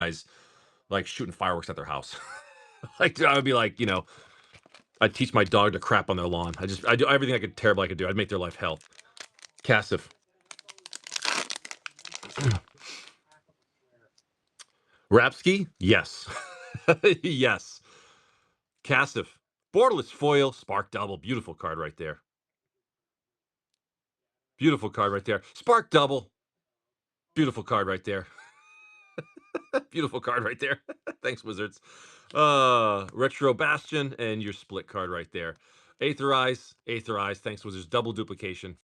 guys, like, shooting fireworks at their house. Like, I would be like, I'd teach my dog to crap on their lawn. I do everything terrible I could do. I'd make their life hell. Cassif. Rapsky? Yes. Yes. Cassif. Borderless foil, spark double. Beautiful card right there. Beautiful card right there. Spark double. Beautiful card right there. Beautiful card right there. Thanks, Wizards. Retro Bastion and your split card right there. Aetherize. Thanks, Wizards. Double duplication.